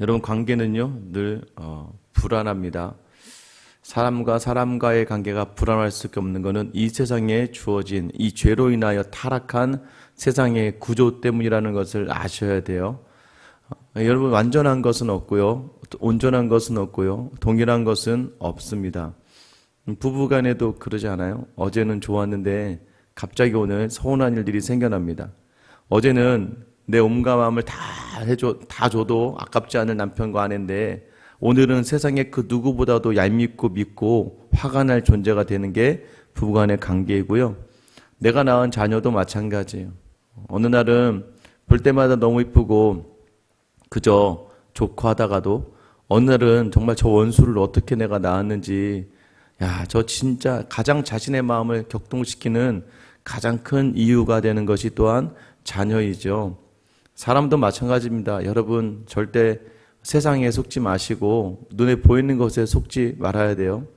여러분, 관계는요 늘 불안합니다. 사람과 사람과의 관계가 불안할 수밖에 없는 것은 이 세상에 주어진 이 죄로 인하여 타락한 세상의 구조 때문이라는 것을 아셔야 돼요. 여러분, 완전한 것은 없고요, 온전한 것은 없고요, 동일한 것은 없습니다. 부부간에도 그러지 않아요? 어제는 좋았는데 갑자기 오늘 서운한 일들이 생겨납니다. 어제는 내 온갖 마음을 다 줘도 아깝지 않을 남편과 아내인데, 오늘은 세상에 그 누구보다도 얄밉고 믿고 화가 날 존재가 되는 게 부부간의 관계이고요. 내가 낳은 자녀도 마찬가지예요. 어느 날은 볼 때마다 너무 이쁘고 그저 좋고 하다가도 어느 날은 정말 저 원수를 어떻게 내가 낳았는지, 저 진짜 가장 자신의 마음을 격동시키는 가장 큰 이유가 되는 것이 또한 자녀이죠. 사람도 마찬가지입니다. 여러분, 절대 세상에 속지 마시고 눈에 보이는 것에 속지 말아야 돼요.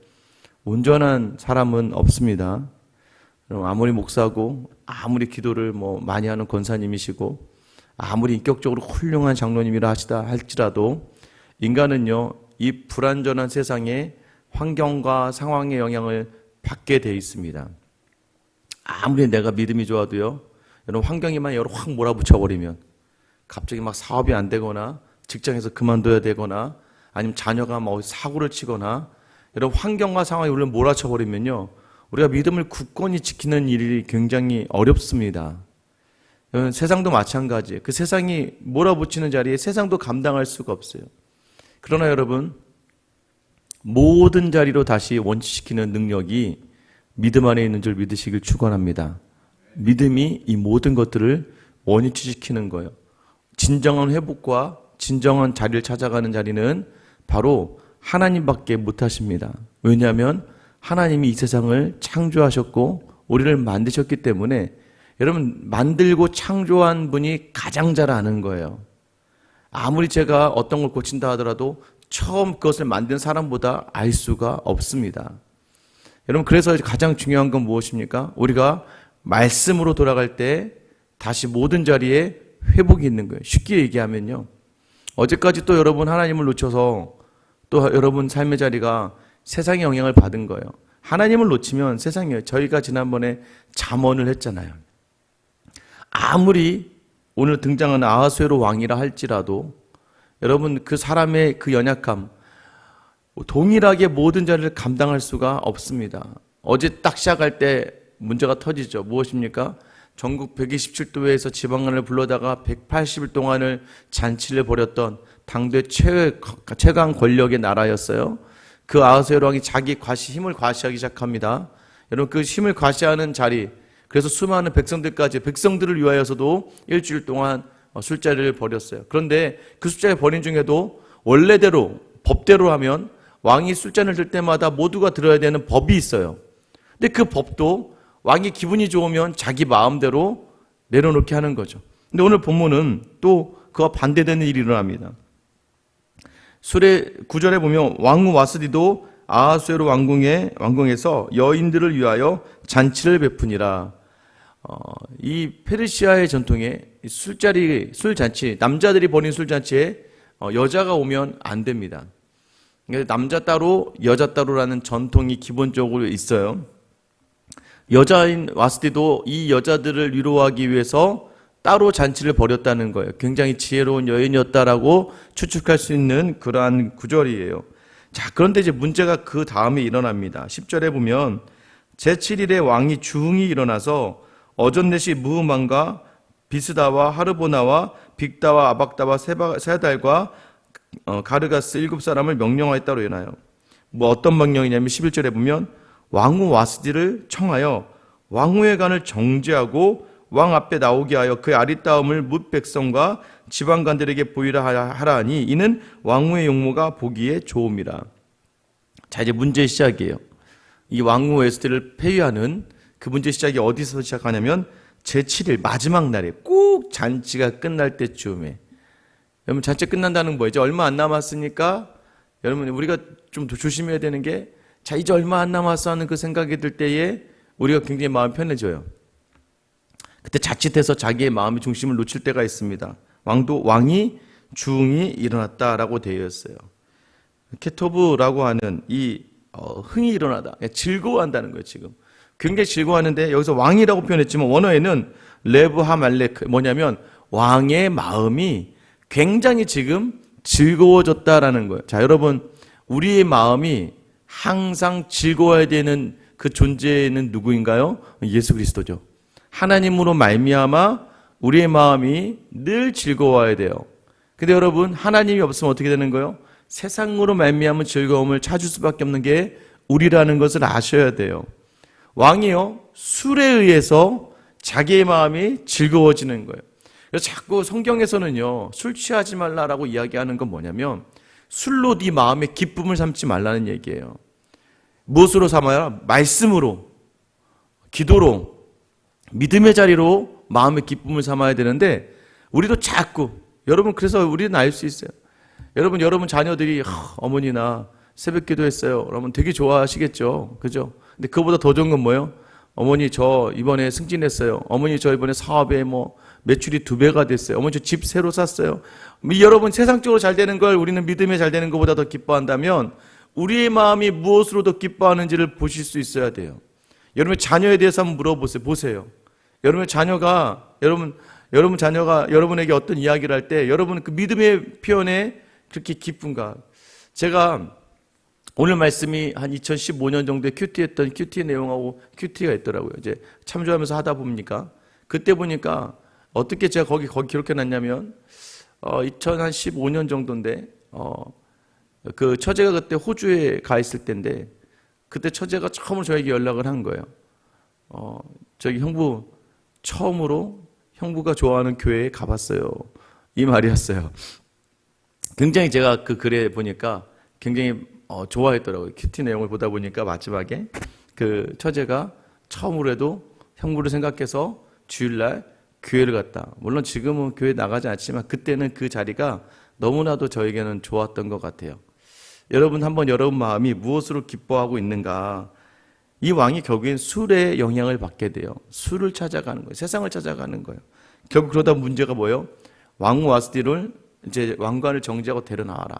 온전한 사람은 없습니다. 아무리 목사고 아무리 기도를 많이 하는 권사님이시고 아무리 인격적으로 훌륭한 장로님이라 하시다 할지라도 인간은요, 이 불완전한 세상에 환경과 상황의 영향을 받게 돼 있습니다. 아무리 내가 믿음이 좋아도요, 여러분, 환경이만 여러 확 몰아붙여버리면 갑자기 막 사업이 안 되거나 직장에서 그만둬야 되거나 아니면 자녀가 사고를 치거나, 여러분, 환경과 상황이 우리를 몰아쳐버리면요, 우리가 믿음을 굳건히 지키는 일이 굉장히 어렵습니다. 여러분, 세상도 마찬가지예요. 그 세상이 몰아붙이는 자리에 세상도 감당할 수가 없어요. 그러나 여러분, 모든 자리로 다시 원치시키는 능력이 믿음 안에 있는 줄 믿으시길 축원합니다. 믿음이 이 모든 것들을 원위치시키는 거예요. 진정한 회복과 진정한 자리를 찾아가는 자리는 바로 하나님밖에 못하십니다. 왜냐하면 하나님이 이 세상을 창조하셨고 우리를 만드셨기 때문에, 여러분, 만들고 창조한 분이 가장 잘 아는 거예요. 아무리 제가 어떤 걸 고친다 하더라도 처음 그것을 만든 사람보다 알 수가 없습니다. 여러분, 그래서 가장 중요한 건 무엇입니까? 우리가 말씀으로 돌아갈 때 다시 모든 자리에 회복이 있는 거예요. 쉽게 얘기하면요, 어제까지 또 여러분 하나님을 놓쳐서 또 여러분 삶의 자리가 세상의 영향을 받은 거예요. 하나님을 놓치면 세상이에요. 저희가 지난번에 잠언을 했잖아요. 아무리 오늘 등장하는 아하수에로 왕이라 할지라도 여러분, 그 사람의 그 연약함, 동일하게 모든 자리를 감당할 수가 없습니다. 어제 딱 시작할 때 문제가 터지죠. 무엇입니까? 전국 127도에서 지방간을 불러다가 180일 동안을 잔치를 벌였던 당대 최강 권력의 나라였어요. 그 아하수에로 왕이 자기 힘을 과시하기 시작합니다. 여러분, 그 힘을 과시하는 자리, 그래서 수많은 백성들을 위하여서도 일주일 동안 술자리를 벌였어요. 그런데 그 술자리 벌인 중에도 원래대로 법대로 하면 왕이 술잔을 들 때마다 모두가 들어야 되는 법이 있어요. 근데 그 법도 왕이 기분이 좋으면 자기 마음대로 내려놓게 하는 거죠. 근데 오늘 본문은 또 그와 반대되는 일이 일어납니다. 술의 9절에 보면 왕후 와스디도 아하수에로 왕궁에서 여인들을 위하여 잔치를 베푸니라. 이 페르시아의 전통에 술잔치, 남자들이 벌인 술잔치에 여자가 오면 안 됩니다. 남자 따로 여자 따로라는 전통이 기본적으로 있어요. 여자인 와스디도 이 여자들을 위로하기 위해서 따로 잔치를 벌였다는 거예요. 굉장히 지혜로운 여인이었다라고 추측할 수 있는 그러한 구절이에요. 자, 그런데 이제 문제가 그 다음에 일어납니다. 10절에 보면 제7일에 왕이 주흥이 일어나서 어전넷이 무흐만과 비스다와 하르보나와 빅다와 아박다와 세달과 가르가스 7사람을 명령하였다로 해놔요. 어떤 명령이냐면 11절에 보면 왕후 와스디를 청하여 왕후의 간을 정죄하고 왕 앞에 나오게 하여 그의 아리따움을 뭇 백성과 지방간들에게 보이라 하라 하니 이는 왕후의 용모가 보기에 좋음이라. 자, 이제 문제의 시작이에요. 이 왕후 와스디를 폐위하는 그 문제 시작이 어디서 시작하냐면 제7일 마지막 날에 꼭 잔치가 끝날 때쯤에. 여러분, 잔치 끝난다는 거 이제 얼마 안 남았으니까 여러분, 우리가 좀 더 조심해야 되는 게, 자, 이제 얼마 안 남았어 하는 그 생각이 들 때에 우리가 굉장히 마음이 편해져요. 그때 자칫해서 자기의 마음의 중심을 놓칠 때가 있습니다. 왕이 중이 일어났다라고 되어 있어요. 케토브라고 하는 이 흥이 일어나다, 즐거워한다는 거예요. 지금 굉장히 즐거워하는데 여기서 왕이라고 표현했지만 원어에는 레브 하말렉, 뭐냐면 왕의 마음이 굉장히 지금 즐거워졌다라는 거예요. 자, 여러분, 우리의 마음이 항상 즐거워야 되는 그 존재는 누구인가요? 예수 그리스도죠. 하나님으로 말미암아 우리의 마음이 늘 즐거워야 돼요. 근데 여러분, 하나님이 없으면 어떻게 되는 거예요? 세상으로 말미암은 즐거움을 찾을 수밖에 없는 게 우리라는 것을 아셔야 돼요. 왕이요, 술에 의해서 자기의 마음이 즐거워지는 거예요. 그래서 자꾸 성경에서는요, 술 취하지 말라라고 이야기하는 건 뭐냐면 술로 네 마음의 기쁨을 삼지 말라는 얘기예요. 무엇으로 삼아야? 말씀으로, 기도로, 믿음의 자리로 마음의 기쁨을 삼아야 되는데 우리도 자꾸, 여러분, 그래서 우리는 알 수 있어요. 여러분 자녀들이 어머니나 새벽 기도했어요. 그러면 되게 좋아하시겠죠. 그죠? 근데 그보다 더 좋은 건 뭐예요? 어머니 저 이번에 승진했어요. 어머니 저 이번에 사업에 뭐 매출이 2배가 됐어요. 어머니 저 집 새로 샀어요. 여러분, 세상적으로 잘 되는 걸 우리는 믿음에 잘 되는 것보다 더 기뻐한다면 우리의 마음이 무엇으로 더 기뻐하는지를 보실 수 있어야 돼요. 여러분 자녀에 대해서 한번 물어보세요. 보세요. 여러분 자녀가 여러분에게 어떤 이야기를 할 때 여러분 그 믿음의 표현에 그렇게 기쁜가? 제가 오늘 말씀이 한 2015년 정도에 큐티했던 큐티 내용하고 큐티가 있더라고요. 이제 참조하면서 하다 보니까 그때 보니까 어떻게 제가 거기 기록해놨냐면 2015년 정도인데 그 처제가 그때 호주에 가 있을 때인데 그때 처제가 처음으로 저에게 연락을 한 거예요. 저기 형부 처음으로 형부가 좋아하는 교회에 가봤어요. 이 말이었어요. 굉장히 제가 그 글에 보니까 굉장히 좋아했더라고요. 큐티 내용을 보다 보니까 마지막에 그 처제가 처음으로라도 형부를 생각해서 주일날 교회를 갔다. 물론 지금은 교회 나가지 않지만 그때는 그 자리가 너무나도 저에게는 좋았던 것 같아요. 여러분 한번 여러분 마음이 무엇으로 기뻐하고 있는가? 이 왕이 결국엔 술의 영향을 받게 돼요. 술을 찾아가는 거예요. 세상을 찾아가는 거예요. 결국 그러다 문제가 뭐예요? 왕후 와스디를 이제 왕관을 정지하고 데려나와라.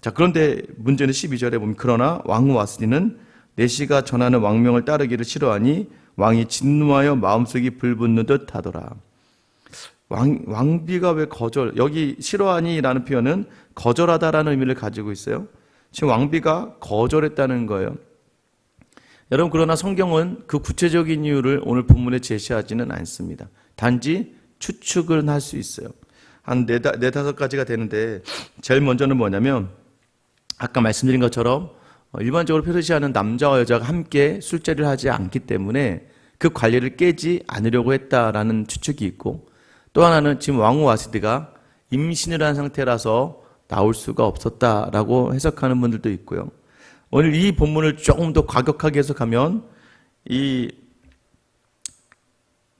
자, 그런데 문제는 12절에 보면 그러나 왕후 와스디는 내시가 전하는 왕명을 따르기를 싫어하니 왕이 진노하여 마음속이 불붙는 듯 하더라. 왕비가 왜 여기 싫어하니라는 표현은 거절하다라는 의미를 가지고 있어요. 지금 왕비가 거절했다는 거예요. 여러분, 그러나 성경은 그 구체적인 이유를 오늘 본문에 제시하지는 않습니다. 단지 추측을 할 수 있어요. 한 4-5가지가 되는데 제일 먼저는 뭐냐면 아까 말씀드린 것처럼 일반적으로 페르시아는 남자와 여자가 함께 술자리를 하지 않기 때문에 그 관리를 깨지 않으려고 했다라는 추측이 있고, 또 하나는 지금 왕후 와스디가 임신을 한 상태라서 나올 수가 없었다라고 해석하는 분들도 있고요. 오늘 이 본문을 조금 더 과격하게 해석하면 이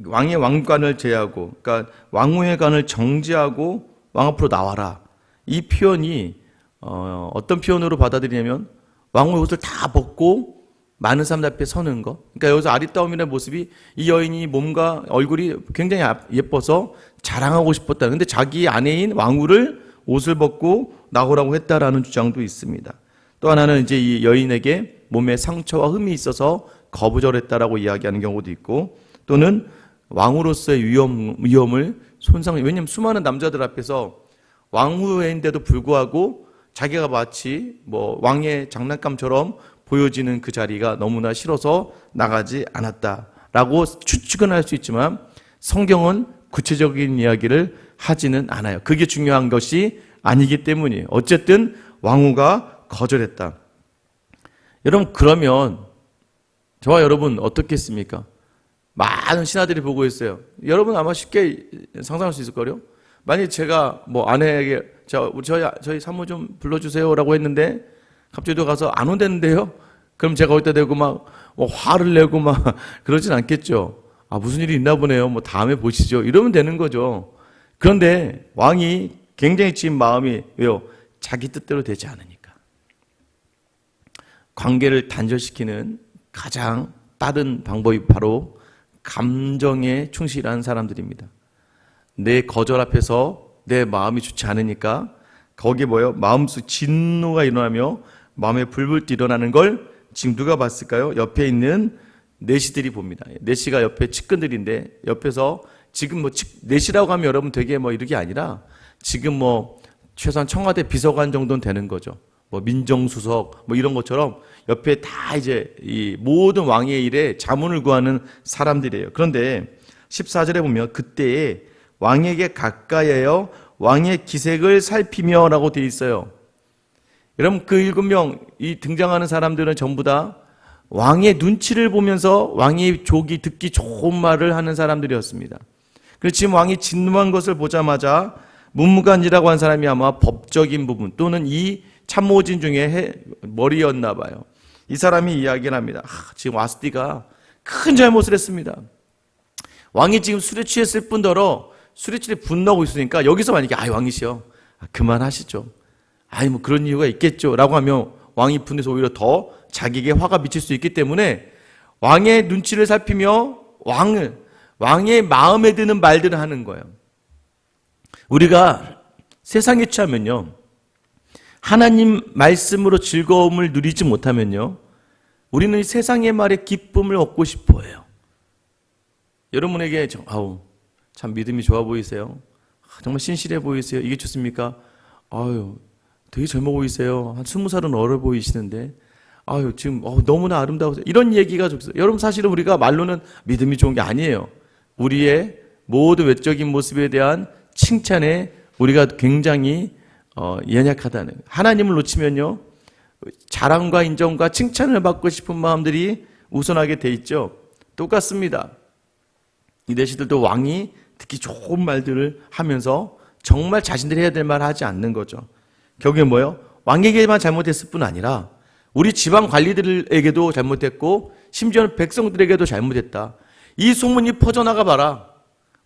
왕의 왕관을 제하고, 그러니까 왕후의 관을 정지하고 왕 앞으로 나와라. 이 표현이 어떤 표현으로 받아들이냐면 왕후의 옷을 다 벗고 많은 사람들 앞에 서는 거. 그러니까 여기서 아리따움이라는 모습이 이 여인이 몸과 얼굴이 굉장히 예뻐서 자랑하고 싶었다. 근데 자기 아내인 왕후를 옷을 벗고 나오라고 했다라는 주장도 있습니다. 또 하나는 이제 이 여인에게 몸에 상처와 흠이 있어서 거부절했다라고 이야기하는 경우도 있고, 또는 왕후로서의 위험을 왜냐하면 수많은 남자들 앞에서 왕후인데도 불구하고 자기가 마치 뭐 왕의 장난감처럼 보여지는 그 자리가 너무나 싫어서 나가지 않았다라고 추측은 할 수 있지만 성경은 구체적인 이야기를 하지는 않아요. 그게 중요한 것이 아니기 때문이에요. 어쨌든 왕후가 거절했다. 여러분, 그러면 저와 여러분 어떻겠습니까? 많은 신하들이 보고 있어요. 여러분 아마 쉽게 상상할 수 있을 거요. 만약 제가 뭐 아내에게 저희 사모 좀 불러주세요라고 했는데 갑자기 또 가서 안 온다는데요? 그럼 제가 거기다 대고 막 화를 내고 막 그러진 않겠죠. 아, 무슨 일이 있나 보네요. 뭐 다음에 보시죠. 이러면 되는 거죠. 그런데 왕이 굉장히 지금 마음이 왜요? 자기 뜻대로 되지 않으니까. 관계를 단절시키는 가장 빠른 방법이 바로 감정에 충실한 사람들입니다. 내 거절 앞에서 내 마음이 좋지 않으니까 거기에 뭐예요? 마음속 진노가 일어나며 마음에 불불 일어나는 걸 지금 누가 봤을까요? 옆에 있는 내시들이 봅니다. 내시가 옆에 측근들인데 옆에서 지금 뭐 내시라고 하면 여러분 되게 뭐 이런 게 아니라 지금 뭐 최소한 청와대 비서관 정도는 되는 거죠. 뭐 민정수석 뭐 이런 것처럼 옆에 다 이제 이 모든 왕의 일에 자문을 구하는 사람들이에요. 그런데 14절에 보면 그때에 왕에게 가까이하여 왕의 기색을 살피며 라고 되어 있어요. 여러분 그 7명 이 등장하는 사람들은 전부 다 왕의 눈치를 보면서 왕의 족이 듣기 좋은 말을 하는 사람들이었습니다. 그래서 지금 왕이 진노한 것을 보자마자 문무관이라고 한 사람이 아마 법적인 부분 또는 이 참모진 중에 머리였나 봐요. 이 사람이 이야기를 합니다. 지금 와스디가 큰 잘못을 했습니다. 왕이 지금 술에 취했을 뿐더러 술에 취해 분노하고 있으니까 여기서 만약에 왕이시여 그만하시죠. 뭐 그런 이유가 있겠죠 라고 하면 왕이 분해서 오히려 더 자기에게 화가 미칠 수 있기 때문에 왕의 눈치를 살피며 왕의 마음에 드는 말들을 하는 거예요. 우리가 세상에 취하면요 하나님 말씀으로 즐거움을 누리지 못하면요 우리는 세상의 말에 기쁨을 얻고 싶어 해요. 여러분에게 참 믿음이 좋아 보이세요? 정말 신실해 보이세요? 이게 좋습니까? 되게 젊어 보이세요. 한 20살은 어려 보이시는데 지금 너무나 아름다우세요. 이런 얘기가 좋겠어요. 여러분 사실은 우리가 말로는 믿음이 좋은 게 아니에요. 우리의 모든 외적인 모습에 대한 칭찬에 우리가 굉장히 연약하다는 거예요. 하나님을 놓치면요 자랑과 인정과 칭찬을 받고 싶은 마음들이 우선하게 돼 있죠. 똑같습니다. 이 내시들도 왕이 듣기 좋은 말들을 하면서 정말 자신들이 해야 될 말을 하지 않는 거죠. 결국에 뭐예요? 왕에게만 잘못했을 뿐 아니라 우리 지방 관리들에게도 잘못했고 심지어는 백성들에게도 잘못했다. 이 소문이 퍼져나가 봐라.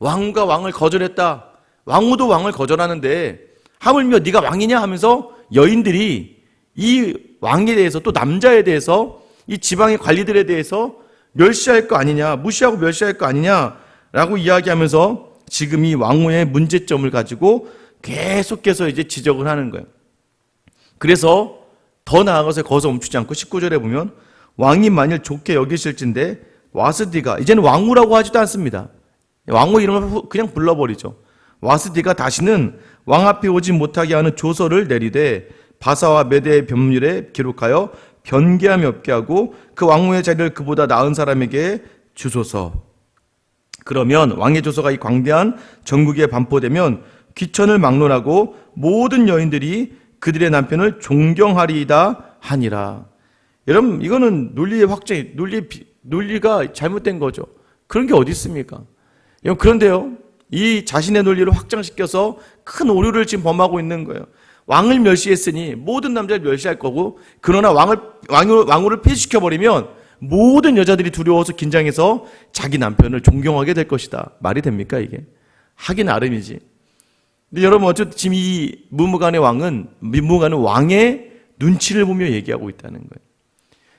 왕후가 왕을 거절했다. 왕후도 왕을 거절하는데 하물며 네가 왕이냐 하면서 여인들이 이 왕에 대해서 또 남자에 대해서 이 지방의 관리들에 대해서 멸시할 거 아니냐, 무시하고 멸시할 거 아니냐라고 이야기하면서 지금 이 왕후의 문제점을 가지고 계속해서 이제 지적을 하는 거예요. 그래서 더 나아가서 거기서 멈추지 않고 19절에 보면 왕이 만일 좋게 여기실진데 와스디가 이제는 왕후라고 하지도 않습니다. 왕후 이름을 그냥 불러버리죠. 와스디가 다시는 왕 앞에 오지 못하게 하는 조서를 내리되 바사와 메대의 법률에 기록하여 변개함이 없게 하고 그 왕후의 자리를 그보다 나은 사람에게 주소서. 그러면 왕의 조서가 이 광대한 전국에 반포되면 귀천을 막론하고 모든 여인들이 그들의 남편을 존경하리이다 하니라. 여러분 이거는 논리의 확정, 논리가 잘못된 거죠. 그런 게 어디 있습니까? 그런데요 이 자신의 논리를 확장시켜서 큰 오류를 지금 범하고 있는 거예요. 왕을 멸시했으니 모든 남자를 멸시할 거고 그러나 왕후를 폐지시켜버리면 모든 여자들이 두려워서 긴장해서 자기 남편을 존경하게 될 것이다. 말이 됩니까 이게? 하기 나름이지. 근데 여러분 어쨌든 지금 이 문무관의 왕의 눈치를 보며 얘기하고 있다는 거예요.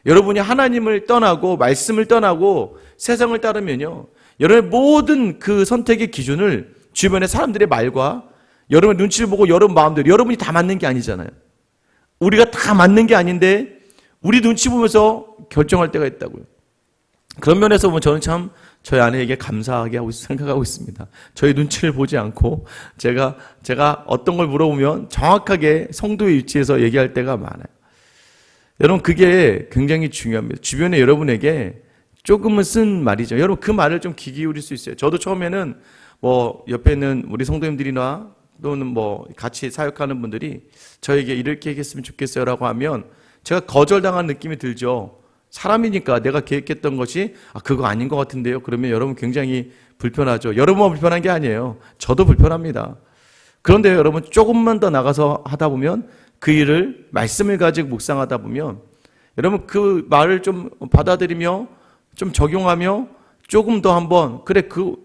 여러분이 하나님을 떠나고 말씀을 떠나고 세상을 따르면요 여러분의 모든 그 선택의 기준을 주변의 사람들의 말과 여러분의 눈치를 보고 여러분 마음대로 여러분이 다 맞는 게 아니잖아요. 우리가 다 맞는 게 아닌데 우리 눈치 보면서 결정할 때가 있다고요. 그런 면에서 보면 저는 참 저희 아내에게 감사하게 생각하고 있습니다. 저희 눈치를 보지 않고 제가 어떤 걸 물어보면 정확하게 성도의 위치에서 얘기할 때가 많아요. 여러분 그게 굉장히 중요합니다. 주변에 여러분에게 조금은 쓴 말이죠. 여러분 그 말을 좀 귀 기울일 수 있어요. 저도 처음에는 뭐 옆에 있는 우리 성도님들이나 또는 뭐 같이 사역하는 분들이 저에게 이렇게 얘기했으면 좋겠어요 라고 하면 제가 거절당한 느낌이 들죠. 사람이니까 내가 계획했던 것이 그거 아닌 것 같은데요. 그러면 여러분 굉장히 불편하죠. 여러분만 불편한 게 아니에요. 저도 불편합니다. 그런데 여러분 조금만 더 나가서 하다 보면 그 일을 말씀을 가지고 묵상하다 보면 여러분 그 말을 좀 받아들이며 좀 적용하며 조금 더 한번 그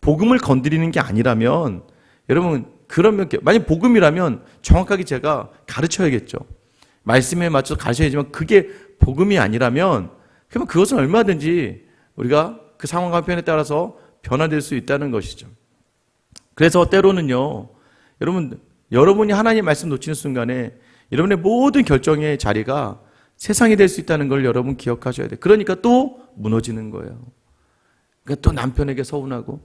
복음을 건드리는 게 아니라면 여러분 그러면 만약 복음이라면 정확하게 제가 가르쳐야겠죠. 말씀에 맞춰서 가르쳐야지만 그게 복음이 아니라면 그러면 그것은 얼마든지 우리가 그 상황과 편에 따라서 변화될 수 있다는 것이죠. 그래서 때로는요 여러분이 하나님 말씀 놓치는 순간에 여러분의 모든 결정의 자리가 세상이 될 수 있다는 걸 여러분 기억하셔야 돼요. 그러니까 또 무너지는 거예요. 그러니까 또 남편에게 서운하고,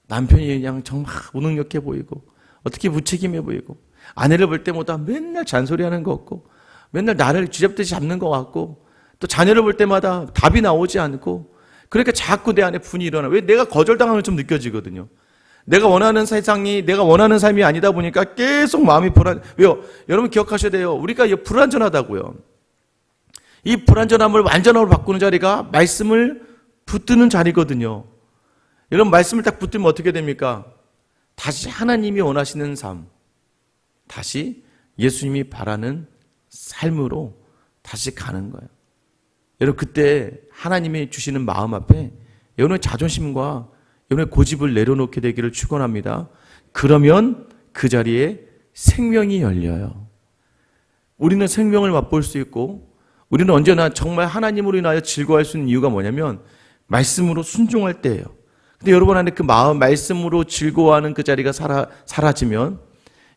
남편이 그냥 정말 무능력해 보이고, 어떻게 무책임해 보이고, 아내를 볼 때마다 맨날 잔소리하는 것 같고, 맨날 나를 쥐잡듯이 잡는 것 같고, 또 자녀를 볼 때마다 답이 나오지 않고, 그러니까 자꾸 내 안에 분이 일어나. 왜? 내가 거절당하는 좀 느껴지거든요. 내가 원하는 세상이 내가 원하는 삶이 아니다 보니까 계속 마음이 왜요? 여러분 기억하셔야 돼요. 우리가 불완전하다고요. 이 불완전함을 완전함으로 바꾸는 자리가 말씀을 붙드는 자리거든요. 여러분 말씀을 딱 붙들면 어떻게 됩니까? 다시 하나님이 원하시는 삶, 다시 예수님이 바라는 삶으로 다시 가는 거예요. 여러분 그때 하나님이 주시는 마음 앞에 여러분의 자존심과 여러분의 고집을 내려놓게 되기를 축원합니다. 그러면 그 자리에 생명이 열려요. 우리는 생명을 맛볼 수 있고 우리는 언제나 정말 하나님으로 인하여 즐거워할 수 있는 이유가 뭐냐면 말씀으로 순종할 때예요. 근데 여러분 안에 그 마음, 말씀으로 즐거워하는 그 자리가 사라지면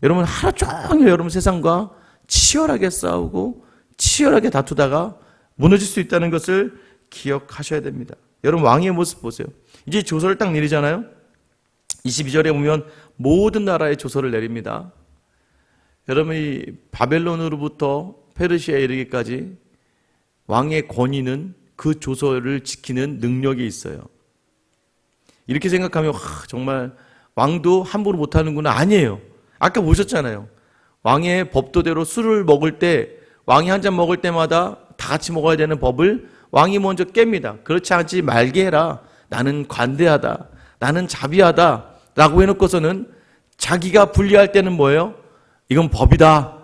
여러분 하루 종일 여러분 세상과 치열하게 싸우고 치열하게 다투다가 무너질 수 있다는 것을 기억하셔야 됩니다. 여러분 왕의 모습 보세요. 이제 조서를 딱 내리잖아요. 22절에 보면 모든 나라의 조서를 내립니다. 여러분이 바벨론으로부터 페르시아에 이르기까지 왕의 권위는 그 조서를 지키는 능력이 있어요. 이렇게 생각하면 정말 왕도 함부로 못하는구나. 아니에요. 아까 보셨잖아요. 왕의 법도대로 술을 먹을 때 왕이 한 잔 먹을 때마다 다 같이 먹어야 되는 법을 왕이 먼저 깹니다. 그렇지 않지 말게 해라. 나는 관대하다. 나는 자비하다. 라고 해놓고서는 자기가 분리할 때는 뭐예요? 이건 법이다.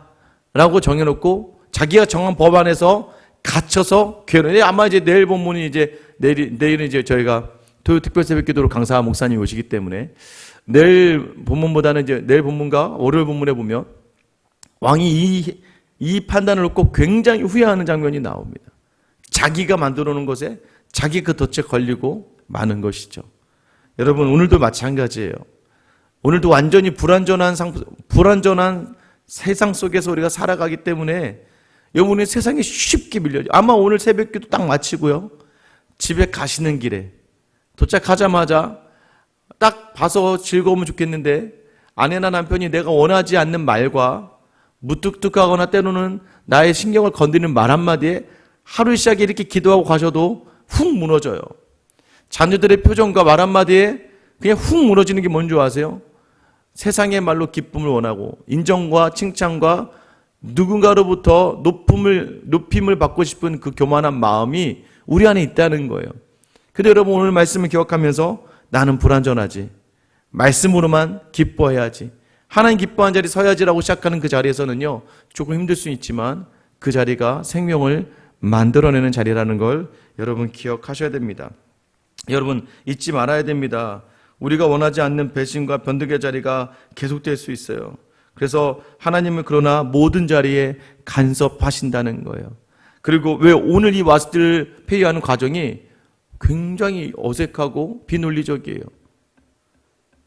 라고 정해놓고 자기가 정한 법 안에서 갇혀서 괴로워요. 아마 이제 내일 본문이 내일은 이제 저희가 토요 특별 새벽 기도로 강사 목사님이 오시기 때문에 내일 본문보다는 이제 내일 본문과 월요일 본문에 보면 왕이 이 판단을 놓고 굉장히 후회하는 장면이 나옵니다. 자기가 만들어 놓은 것에 자기 그 덫에 걸리고 마는 것이죠. 여러분 오늘도 마찬가지예요. 오늘도 완전히 불완전한 세상 속에서 우리가 살아가기 때문에 여러분이 세상에 쉽게 밀려요. 아마 오늘 새벽기도 딱 마치고요. 집에 가시는 길에 도착하자마자 딱 봐서 즐거우면 좋겠는데 아내나 남편이 내가 원하지 않는 말과 무뚝뚝하거나 때로는 나의 신경을 건드리는 말 한마디에 하루 시작에 이렇게 기도하고 가셔도 훅 무너져요. 자녀들의 표정과 말 한마디에 그냥 훅 무너지는 게 뭔지 아세요? 세상의 말로 기쁨을 원하고 인정과 칭찬과 누군가로부터 높임을 받고 싶은 그 교만한 마음이 우리 안에 있다는 거예요. 근데 여러분 오늘 말씀을 기억하면서 나는 불완전하지. 말씀으로만 기뻐해야지. 하나님 기뻐한 자리 서야지라고 시작하는 그 자리에서는요. 조금 힘들 수 있지만 그 자리가 생명을 만들어내는 자리라는 걸 여러분 기억하셔야 됩니다. 여러분 잊지 말아야 됩니다. 우리가 원하지 않는 배신과 변덕의 자리가 계속될 수 있어요. 그래서 하나님은 그러나 모든 자리에 간섭하신다는 거예요. 그리고 왜 오늘 이 와스들을 폐위하는 과정이 굉장히 어색하고 비논리적이에요.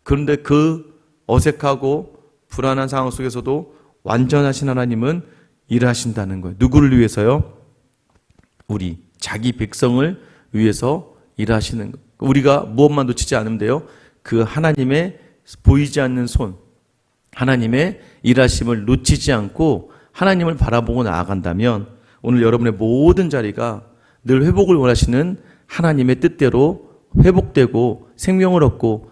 그런데 그 어색하고 불안한 상황 속에서도 완전하신 하나님은 일하신다는 거예요. 누구를 위해서요? 우리 자기 백성을 위해서 일하시는 거예요. 우리가 무엇만 놓치지 않으면 돼요. 그 하나님의 보이지 않는 손, 하나님의 일하심을 놓치지 않고 하나님을 바라보고 나아간다면 오늘 여러분의 모든 자리가 늘 회복을 원하시는 하나님의 뜻대로 회복되고 생명을 얻고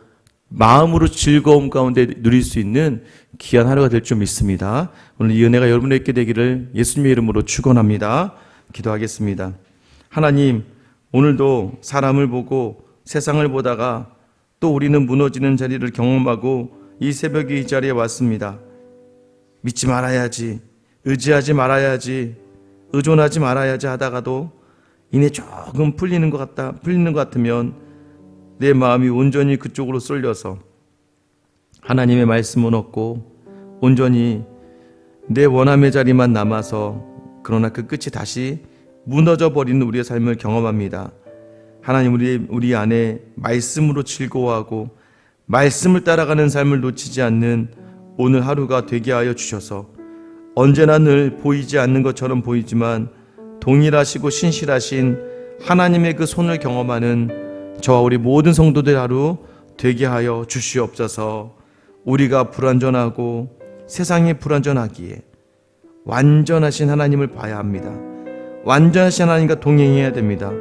마음으로 즐거움 가운데 누릴 수 있는 귀한 하루가 될 줄 믿습니다. 오늘 이 은혜가 여러분에게 있게 되기를 예수님의 이름으로 축원합니다. 기도하겠습니다. 하나님, 오늘도 사람을 보고 세상을 보다가 또 우리는 무너지는 자리를 경험하고 이 새벽에 이 자리에 왔습니다. 믿지 말아야지, 의지하지 말아야지, 의존하지 말아야지 하다가도 이내 조금 풀리는 것 같으면 내 마음이 온전히 그쪽으로 쏠려서 하나님의 말씀은 없고 온전히 내 원함의 자리만 남아서 그러나 그 끝이 다시 무너져 버리는 우리의 삶을 경험합니다. 하나님 우리 안에 말씀으로 즐거워하고 말씀을 따라가는 삶을 놓치지 않는 오늘 하루가 되게 하여 주셔서 언제나 늘 보이지 않는 것처럼 보이지만 동일하시고 신실하신 하나님의 그 손을 경험하는 저와 우리 모든 성도들 하루 되게 하여 주시옵소서. 우리가 불완전하고 세상이 불완전하기에 완전하신 하나님을 봐야 합니다. 완전하신 하나님과 동행해야 됩니다.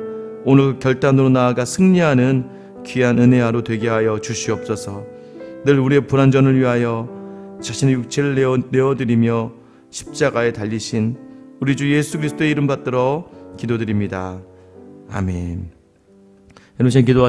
오늘 결단으로 나아가 승리하는 귀한 은혜 하루 되게 하여 주시옵소서. 늘 우리의 불완전을 위하여 자신의 육체를 내어드리며 십자가에 달리신 우리 주 예수 그리스도의 이름 받들어 기도드립니다. 아멘. 여러분, 기도